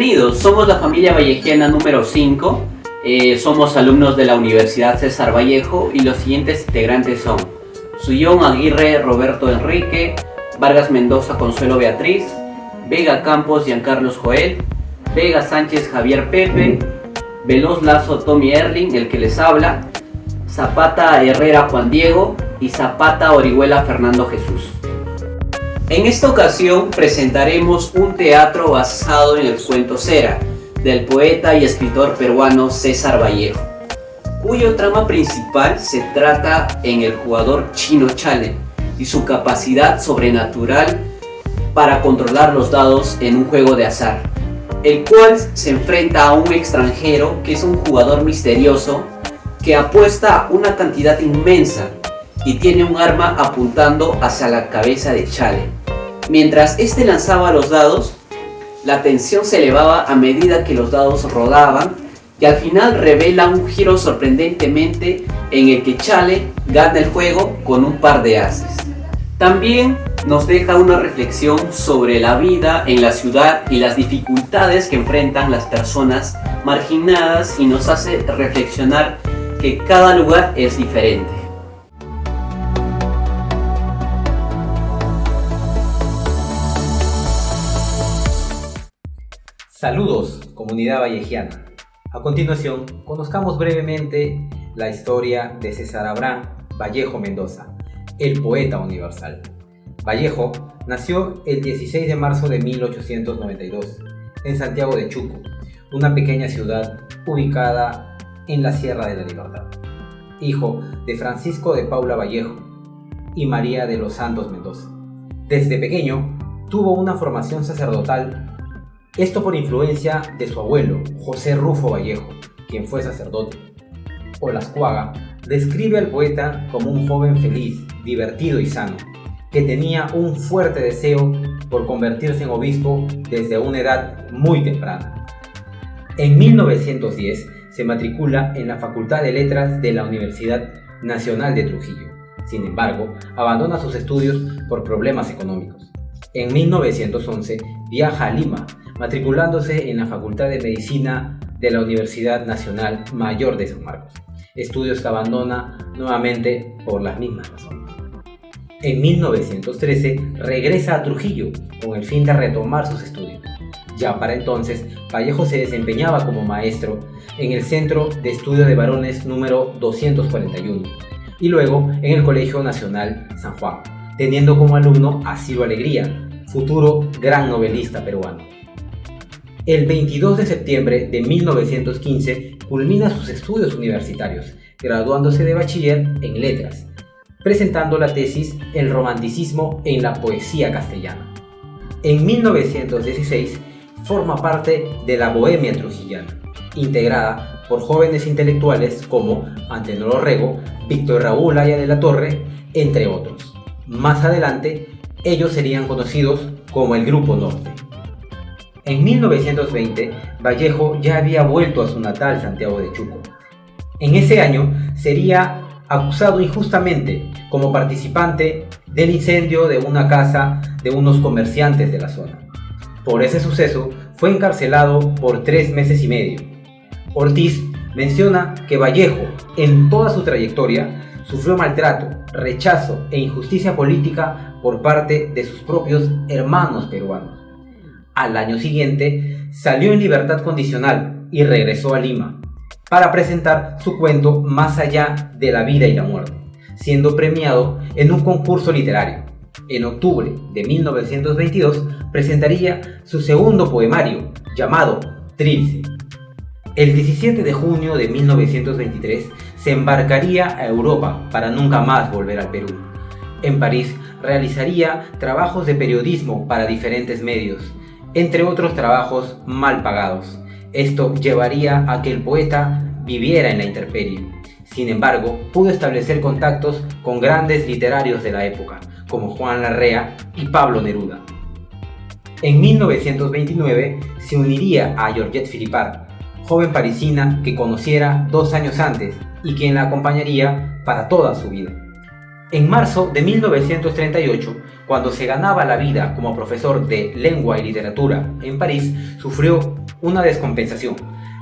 Bienvenidos, somos la familia vallejiana número 5. Somos alumnos de la Universidad César Vallejo y los siguientes integrantes son Suyón Aguirre Roberto Enrique, Vargas Mendoza Consuelo Beatriz, Vega Campos Giancarlos Joel, Vega Sánchez Javier Pepe, Veloz Lazo Tommy Erling, el que les habla, Zapata Herrera Juan Diego y Zapata Orihuela Fernando Jesús. En esta ocasión presentaremos un teatro basado en el cuento Cera, del poeta y escritor peruano César Vallejo, cuyo trama principal se trata en el jugador Chino Chale y su capacidad sobrenatural para controlar los dados en un juego de azar, el cual se enfrenta a un extranjero que es un jugador misterioso que apuesta una cantidad inmensa y tiene un arma apuntando hacia la cabeza de Chale. Mientras este lanzaba los dados, la tensión se elevaba a medida que los dados rodaban y al final revela un giro sorprendentemente en el que Chale gana el juego con un par de ases. También nos deja una reflexión sobre la vida en la ciudad y las dificultades que enfrentan las personas marginadas y nos hace reflexionar que cada lugar es diferente. Saludos, comunidad vallejiana. A continuación, conozcamos brevemente la historia de César Abraham Vallejo Mendoza, el poeta universal. Vallejo nació el 16 de marzo de 1892 en Santiago de Chuco, una pequeña ciudad ubicada en la Sierra de la Libertad. Hijo de Francisco de Paula Vallejo y María de los Santos Mendoza. Desde pequeño tuvo una formación sacerdotal. Esto por influencia de su abuelo, José Rufo Vallejo, quien fue sacerdote. Olascuaga describe al poeta como un joven feliz, divertido y sano, que tenía un fuerte deseo por convertirse en obispo desde una edad muy temprana. En 1910 se matricula en la Facultad de Letras de la Universidad Nacional de Trujillo. Sin embargo, abandona sus estudios por problemas económicos. En 1911 viaja a Lima, matriculándose en la Facultad de Medicina de la Universidad Nacional Mayor de San Marcos, estudios que abandona nuevamente por las mismas razones. En 1913 regresa a Trujillo con el fin de retomar sus estudios. Ya para entonces, Vallejo se desempeñaba como maestro en el Centro de Estudio de Varones número 241 y luego en el Colegio Nacional San Juan, teniendo como alumno a Ciro Alegría, futuro gran novelista peruano. El 22 de septiembre de 1915 culmina sus estudios universitarios, graduándose de bachiller en letras, presentando la tesis El romanticismo en la poesía castellana. En 1916 forma parte de la Bohemia Trujillana, integrada por jóvenes intelectuales como Antenor Orrego, Víctor Raúl Aya de la Torre, entre otros. Más adelante, ellos serían conocidos como el Grupo Norte. En 1920, Vallejo ya había vuelto a su natal Santiago de Chuco. En ese año sería acusado injustamente como participante del incendio de una casa de unos comerciantes de la zona. Por ese suceso fue encarcelado por 3 meses y medio. Ortiz menciona que Vallejo, en toda su trayectoria, sufrió maltrato, rechazo e injusticia política por parte de sus propios hermanos peruanos. Al año siguiente salió en libertad condicional y regresó a Lima para presentar su cuento Más allá de la vida y la muerte, siendo premiado en un concurso literario. En octubre de 1922 presentaría su segundo poemario, llamado Trilce. El 17 de junio de 1923 se embarcaría a Europa para nunca más volver al Perú. En París realizaría trabajos de periodismo para diferentes medios, entre otros trabajos mal pagados. Esto llevaría a que el poeta viviera en la intemperie. Sin embargo, pudo establecer contactos con grandes literarios de la época, como Juan Larrea y Pablo Neruda. En 1929 se uniría a Georgette Philippard, joven parisina que conociera 2 años antes y quien la acompañaría para toda su vida. En marzo de 1938, cuando se ganaba la vida como profesor de lengua y literatura en París, sufrió una descompensación.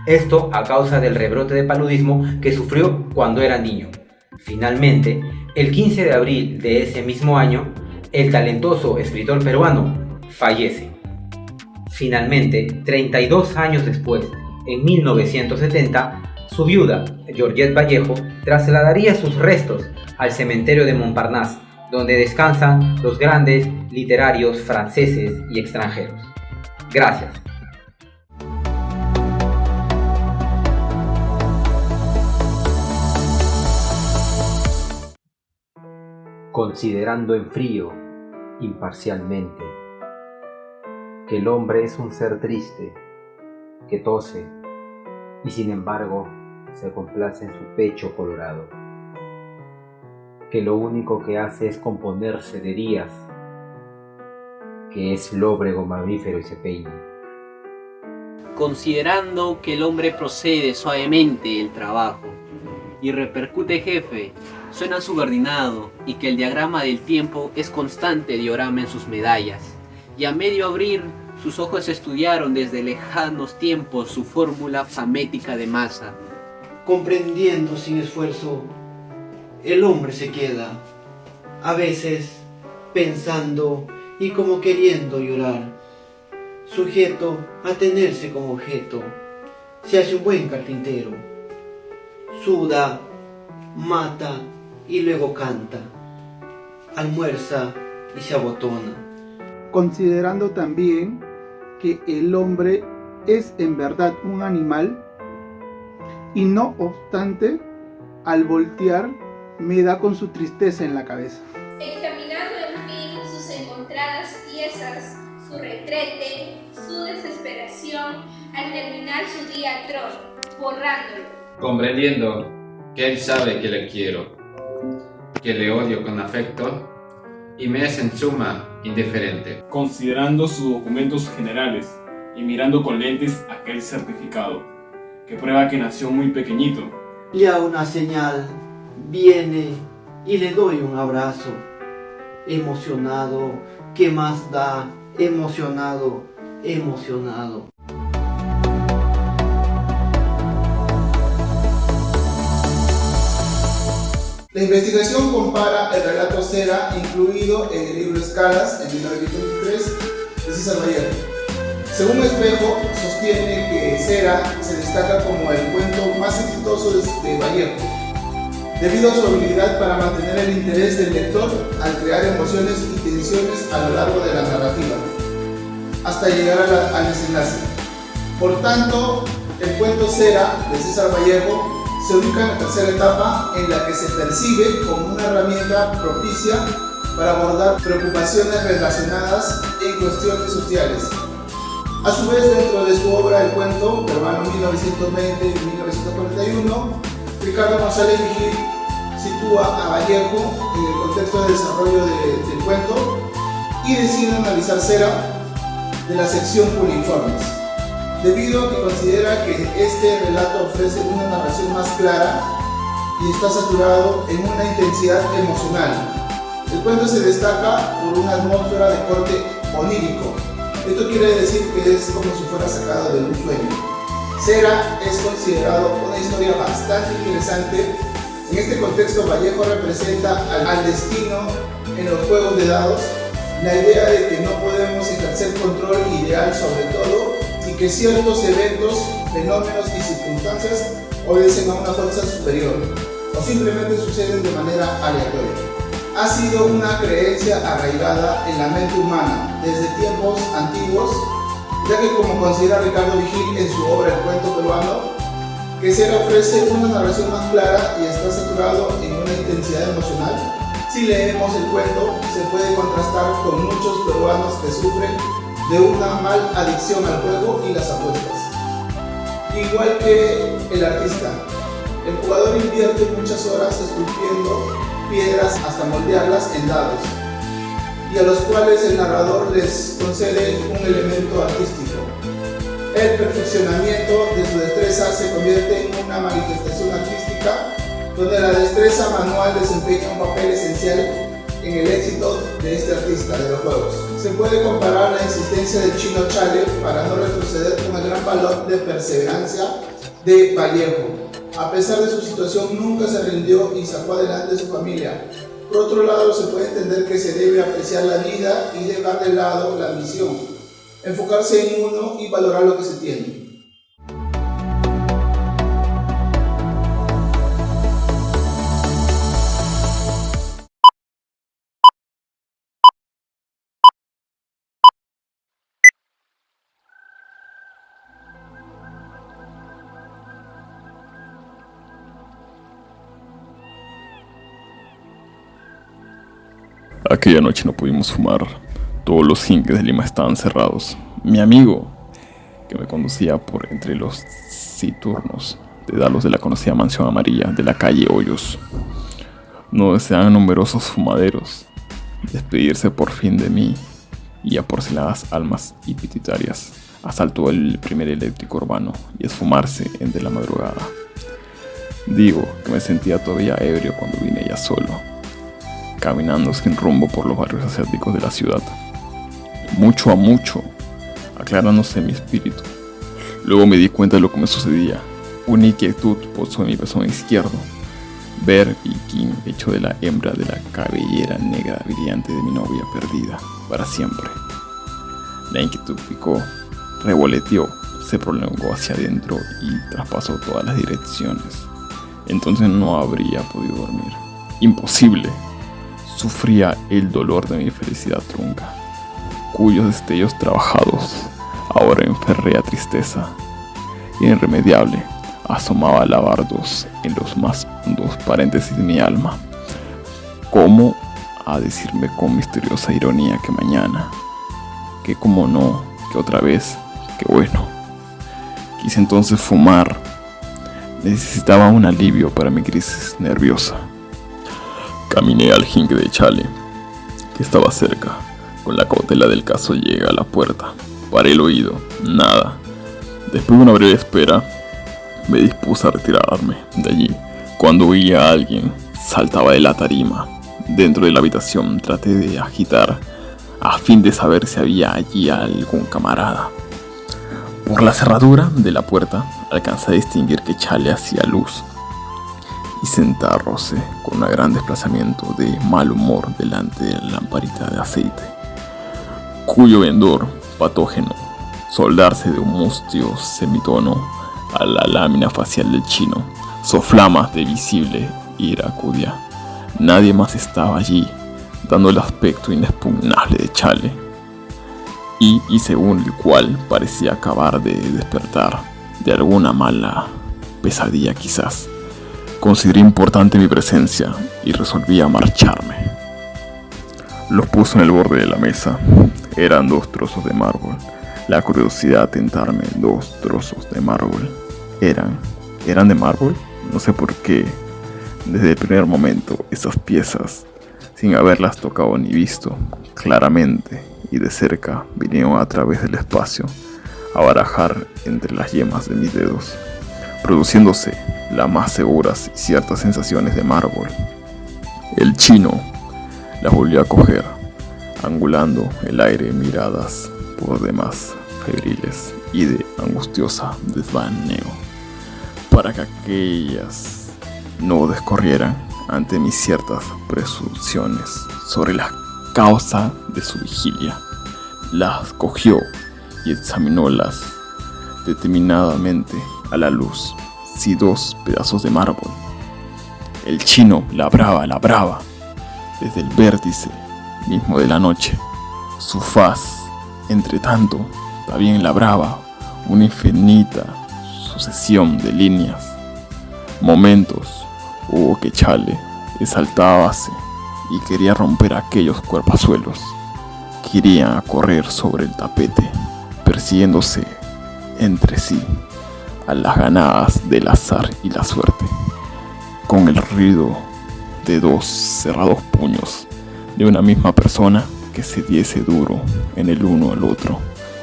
Esto a causa del rebrote de paludismo que sufrió cuando era niño. Finalmente, el 15 de abril de ese mismo año, el talentoso escritor peruano fallece. Finalmente, 32 años después, en 1970, su viuda, Georgette Vallejo, trasladaría sus restos al cementerio de Montparnasse, donde descansan los grandes literarios franceses y extranjeros. Gracias. Considerando en frío, imparcialmente, que el hombre es un ser triste, que tose y sin embargo se complace en su pecho colorado, que lo único que hace es componerse de días, que es lóbrego mamífero y se peina. Considerando que el hombre procede suavemente el trabajo y repercute jefe, suena subordinado, y que el diagrama del tiempo es constante diorama en sus medallas, y a medio abrir sus ojos estudiaron desde lejanos tiempos su fórmula famética de masa. Comprendiendo sin esfuerzo, el hombre se queda, a veces pensando y como queriendo llorar, sujeto a tenerse como objeto. Se hace un buen carpintero, suda, mata y luego canta, almuerza y se abotona. Considerando también que el hombre es en verdad un animal, y no obstante, al voltear me da con su tristeza en la cabeza. Examinando en fin sus encontradas piezas, su retrete, su desesperación, al terminar su día atroz, borrándolo. Comprendiendo que él sabe que le quiero, que le odio con afecto y me es en suma indiferente. Considerando sus documentos generales y mirando con lentes aquel certificado que prueba que nació muy pequeñito. Ya una señal viene y le doy un abrazo. Emocionado, ¿qué más da? Emocionado, emocionado. La investigación compara el relato Cera, incluido en el libro Escalas, en 1923, de César Vallejo. Según Espejo, sostiene que Cera se destaca como el cuento más exitoso de Vallejo, debido a su habilidad para mantener el interés del lector al crear emociones y tensiones a lo largo de la narrativa, hasta llegar al desenlace. Por tanto, el cuento Cera, de César Vallejo, se ubica en la tercera etapa, en la que se percibe como una herramienta propicia para abordar preocupaciones relacionadas en cuestiones sociales. A su vez, dentro de su obra El cuento peruano 1920 y 1941, Ricardo González Vigil sitúa a Vallejo en el contexto de desarrollo del cuento y decide analizar Cera de la sección Cuneiformes, debido a que considera que este relato ofrece una narración más clara y está saturado en una intensidad emocional. El cuento se destaca por una atmósfera de corte onírico. Esto quiere decir que es como si fuera sacado de un sueño. Cera es considerado una historia bastante interesante. En este contexto, Vallejo representa al destino en los juegos de dados, la idea de que no podemos ejercer control ideal sobre todo y que ciertos eventos, fenómenos y circunstancias obedecen a una fuerza superior o simplemente suceden de manera aleatoria. Ha sido una creencia arraigada en la mente humana desde tiempos antiguos, ya que, como considera Ricardo Vigil en su obra El cuento peruano, que Cera ofrece una narración más clara y está saturado en una intensidad emocional. Si leemos el cuento, se puede contrastar con muchos peruanos que sufren de una mal adicción al juego y las apuestas. Igual que el artista, el jugador invierte muchas horas esculpiendo piedras hasta moldearlas en dados, y a los cuales el narrador les concede un elemento artístico. El perfeccionamiento de su destreza se convierte en una manifestación artística donde la destreza manual desempeña un papel esencial en el éxito de este artista de los juegos. Se puede comparar la insistencia del chino Chale para no retroceder con el gran valor de perseverancia de Vallejo. A pesar de su situación, nunca se rindió y sacó adelante su familia. Por otro lado, se puede entender que se debe apreciar la vida y dejar de lado la ambición, enfocarse en uno y valorar lo que se tiene. Aquella noche no pudimos fumar. Todos los jinques de Lima estaban cerrados. Mi amigo, que me conducía por entre los citurnos de Dalos de la conocida mansión amarilla de la calle Hoyos, no deseaban numerosos fumaderos despedirse por fin de mí y a porceladas almas y pititarias. Asaltó el primer eléctrico urbano y esfumarse entre la madrugada. Digo que me sentía todavía ebrio cuando vine ya solo, caminando sin rumbo por los barrios asiáticos de la ciudad, mucho a mucho, aclarándose mi espíritu. Luego me di cuenta de lo que me sucedía. Una inquietud posó en mi pezón izquierdo, ver Pekín hecho de la hembra de la cabellera negra brillante de mi novia perdida para siempre. La inquietud picó, revoloteó, se prolongó hacia adentro y traspasó todas las direcciones. Entonces no habría podido dormir. Imposible. Sufría el dolor de mi felicidad trunca, cuyos destellos trabajados, ahora en férrea tristeza irremediable, asomaba labardos en los más hondos paréntesis de mi alma, como a decirme con misteriosa ironía que mañana, que como no, que otra vez, que bueno. Quise entonces fumar. Necesitaba un alivio para mi crisis nerviosa. Caminé al jinque de Chale, que estaba cerca. Con la cautela del caso llegué a la puerta. Paré el oído. Nada. Después de una breve espera, me dispuse a retirarme de allí. Cuando oí a alguien, saltaba de la tarima. Dentro de la habitación traté de agitar a fin de saber si había allí algún camarada. Por la cerradura de la puerta alcancé a distinguir que Chale hacía luz y sentándose con un gran desplazamiento de mal humor delante de la lamparita de aceite, cuyo vendor patógeno soldarse de un mustio semitono a la lámina facial del chino, soflamas de visible iracudia. Nadie más estaba allí, dando el aspecto inexpugnable de Chale, y según el cual parecía acabar de despertar de alguna mala pesadilla quizás. Consideré importante mi presencia y resolví a marcharme. Los puse en el borde de la mesa. Eran 2 trozos de mármol. La curiosidad a tentarme 2 trozos de mármol. ¿Eran de mármol? No sé por qué. Desde el primer momento, esas piezas, sin haberlas tocado ni visto claramente y de cerca, vinieron a través del espacio a barajar entre las yemas de mis dedos, produciéndose las más seguras y ciertas sensaciones de mármol. El chino las volvió a coger, angulando el aire en miradas por demás febriles y de angustiosa desvaneo, para que aquellas no descorrieran ante mis ciertas presunciones sobre la causa de su vigilia. Las cogió y examinólas determinadamente a la luz. Sí, 2 pedazos de mármol. El chino labraba desde el vértice mismo de la noche. Su faz, entre tanto, también labraba una infinita sucesión de líneas. Momentos hubo que Chale exaltábase y quería romper aquellos cuerpazuelos que irían a correr sobre el tapete, persiguiéndose entre sí a las ganadas del azar y la suerte, con el ruido de 2 cerrados puños de una misma persona que se diese duro en el uno al otro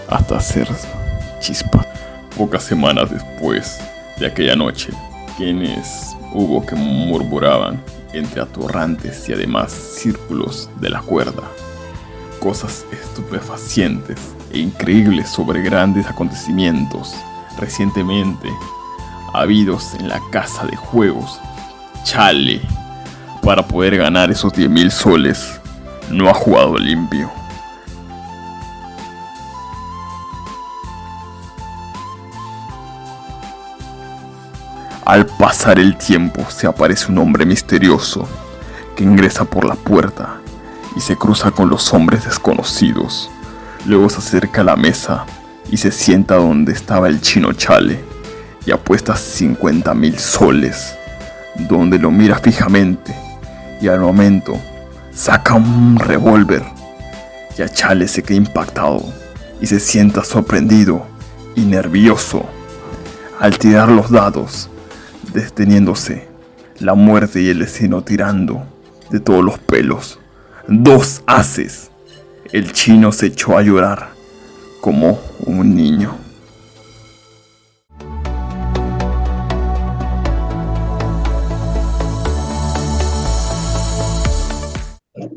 hasta hacer chispas. Pocas semanas después de aquella noche, quienes hubo que murmuraban entre atorrantes y además círculos de la cuerda, cosas estupefacientes e increíbles sobre grandes acontecimientos recientemente habidos en la casa de juegos Chale. Para poder ganar esos 10.000 soles, no ha jugado limpio. Al pasar el tiempo se aparece un hombre misterioso que ingresa por la puerta y se cruza con los hombres desconocidos. Luego se acerca a la mesa y se sienta donde estaba el chino Chale y apuesta 50.000 soles, donde lo mira fijamente y al momento saca un revólver. Ya Chale se queda impactado y se sienta sorprendido y nervioso. Al tirar los dados, deteniéndose, la muerte y el destino tirando de todos los pelos. 2 ases. El chino se echó a llorar como un niño.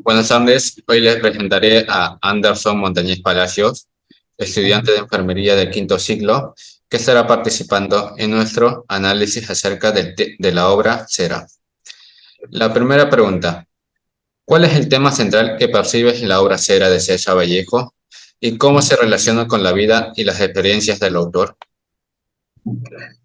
Buenas tardes, hoy les presentaré a Anderson Montañez Palacios, estudiante de enfermería del quinto ciclo, que estará participando en nuestro análisis acerca de la obra Cera. La primera pregunta: ¿cuál es el tema central que percibes en la obra Cera de César Vallejo y cómo se relaciona con la vida y las experiencias del autor?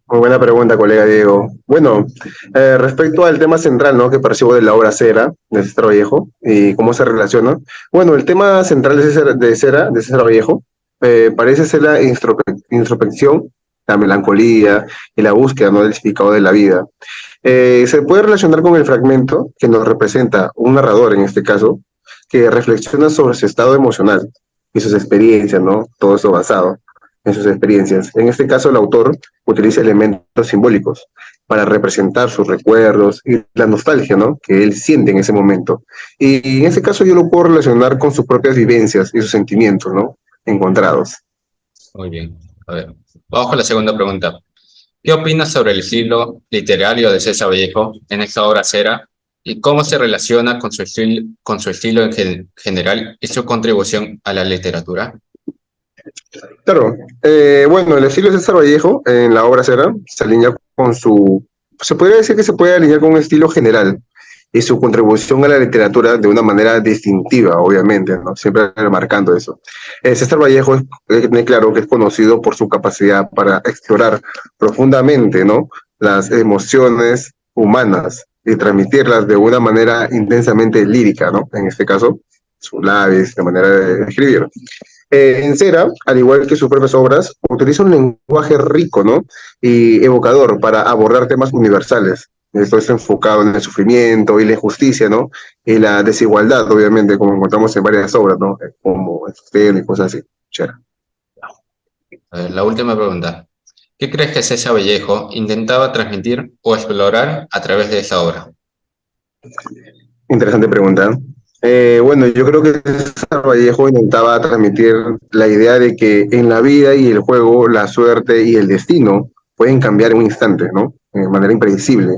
Muy buena pregunta, colega Diego. Bueno, respecto al tema central, ¿no?, que percibo de la obra Cera de César Vallejo y cómo se relaciona. Bueno, el tema central de César Vallejo parece ser la introspección, la melancolía y la búsqueda, ¿no?, del significado de la vida. Se puede relacionar con el fragmento que nos representa un narrador, en este caso, que reflexiona sobre su estado emocional y sus experiencias, ¿no? Todo eso basado en sus experiencias. En este caso, el autor utiliza elementos simbólicos para representar sus recuerdos y la nostalgia, ¿no?, que él siente en ese momento. Y en este caso yo lo puedo relacionar con sus propias vivencias y sus sentimientos, ¿no?, encontrados. Muy bien. A ver, vamos con la segunda pregunta. ¿Qué opinas sobre el estilo literario de César Vallejo en esta obra Cera y cómo se relaciona con su estilo en general y su contribución a la literatura? Claro, bueno, el estilo de César Vallejo en la obra Cera se alinea con se podría decir que se puede alinear con un estilo general y su contribución a la literatura de una manera distintiva, obviamente, ¿no? Siempre remarcando eso. César Vallejo es claro que es conocido por su capacidad para explorar profundamente, ¿no?, las emociones humanas y transmitirlas de una manera intensamente lírica, ¿no? En este caso, sus labios, la manera de escribir. En Cera, al igual que sus propias obras, utiliza un lenguaje rico, ¿no?, y evocador para abordar temas universales. Esto está enfocado en el sufrimiento y la injusticia, ¿no?, y la desigualdad, obviamente, como encontramos en varias obras, ¿no?, como el sustento y cosas así. Chévere. A ver, la última pregunta. ¿Qué crees que César Vallejo intentaba transmitir o explorar a través de esa obra? Interesante pregunta. Bueno, yo creo que César Vallejo intentaba transmitir la idea de que en la vida y el juego la suerte y el destino pueden cambiar en un instante, ¿no?, de manera impredecible.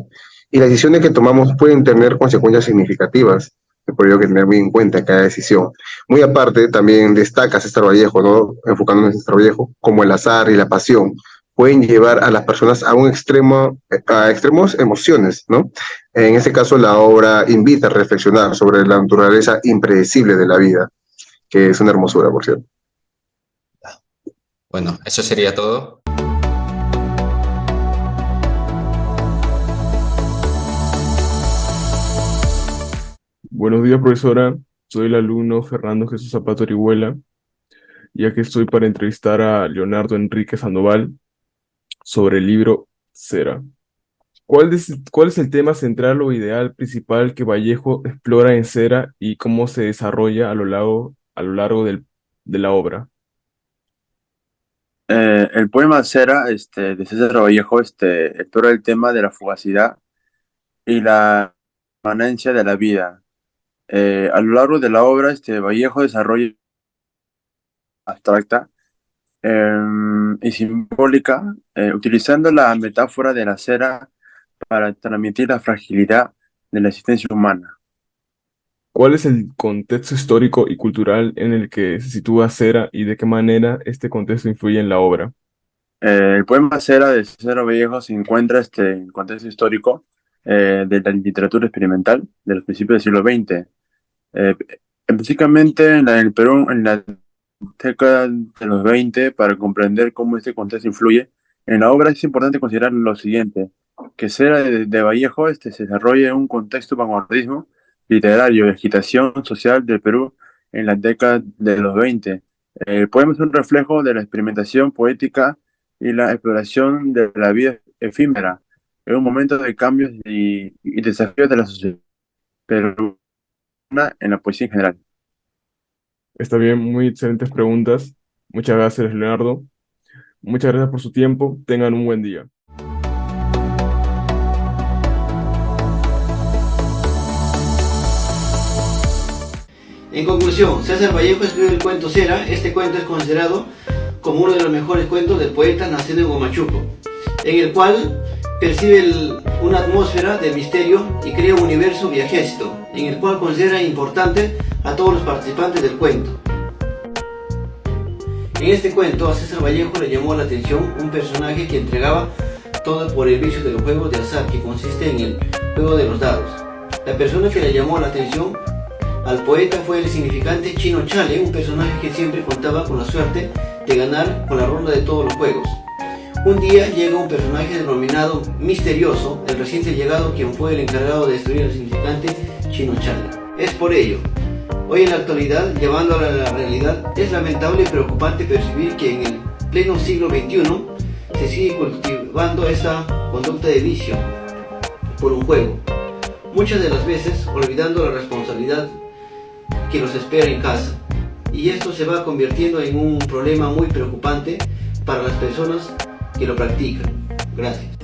Y las decisiones que tomamos pueden tener consecuencias significativas, por ello que tener muy en cuenta cada decisión. Muy aparte, también destaca César Vallejo, ¿no?, enfocándonos en César Vallejo, como el azar y la pasión pueden llevar a las personas a un extremo, a extremos emociones, ¿no? En este caso, la obra invita a reflexionar sobre la naturaleza impredecible de la vida, que es una hermosura, por cierto. Bueno, eso sería todo. Buenos días, profesora. Soy el alumno Fernando Jesús Zapato Orihuela, ya que estoy para entrevistar a Leonardo Enrique Sandoval sobre el libro Cera. ¿Cuál es el tema central o ideal principal que Vallejo explora en Cera y cómo se desarrolla a lo largo de la obra? El poema Cera, de César Vallejo, explora el tema de la fugacidad y la permanencia de la vida. A lo largo de la obra, Vallejo desarrolla abstracta y simbólica, utilizando la metáfora de la cera para transmitir la fragilidad de la existencia humana. ¿Cuál es el contexto histórico y cultural en el que se sitúa Cera y de qué manera este contexto influye en la obra? El poema Cera de César Vallejo se encuentra en el contexto histórico de la literatura experimental de los principios del siglo XX. Específicamente en el Perú, en la década de los 20, para comprender cómo este contexto influye en la obra, es importante considerar lo siguiente, que Cera de Vallejo se desarrolla en un contexto de vanguardismo literario y agitación social del Perú en la década de los 20. El poema es un reflejo de la experimentación poética y la exploración de la vida efímera en un momento de cambios y desafíos de la sociedad peruana en la poesía en general. Está bien, muy excelentes preguntas. Muchas gracias, Leonardo. Muchas gracias por su tiempo. Tengan un buen día. En conclusión, César Vallejo escribió el cuento Cera. Este cuento es considerado como uno de los mejores cuentos del poeta nacido en Huamachuco, en el cual percibe una atmósfera de misterio y crea un universo viajesto, en el cual considera importante a todos los participantes del cuento. En este cuento a César Vallejo le llamó la atención un personaje que entregaba todo por el vicio del juego de azar, que consiste en el juego de los dados. La persona que le llamó la atención al poeta fue el significante Chino Chale, un personaje que siempre contaba con la suerte de ganar con la ronda de todos los juegos. Un día llega un personaje denominado Misterioso, el reciente llegado, quien fue el encargado de destruir al significante Chino Chale. Es por ello, hoy en la actualidad, llevándola a la realidad, es lamentable y preocupante percibir que en el pleno siglo XXI se sigue cultivando esta conducta de vicio por un juego, muchas de las veces olvidando la responsabilidad que los espera en casa, y esto se va convirtiendo en un problema muy preocupante para las personas que lo practican. Gracias.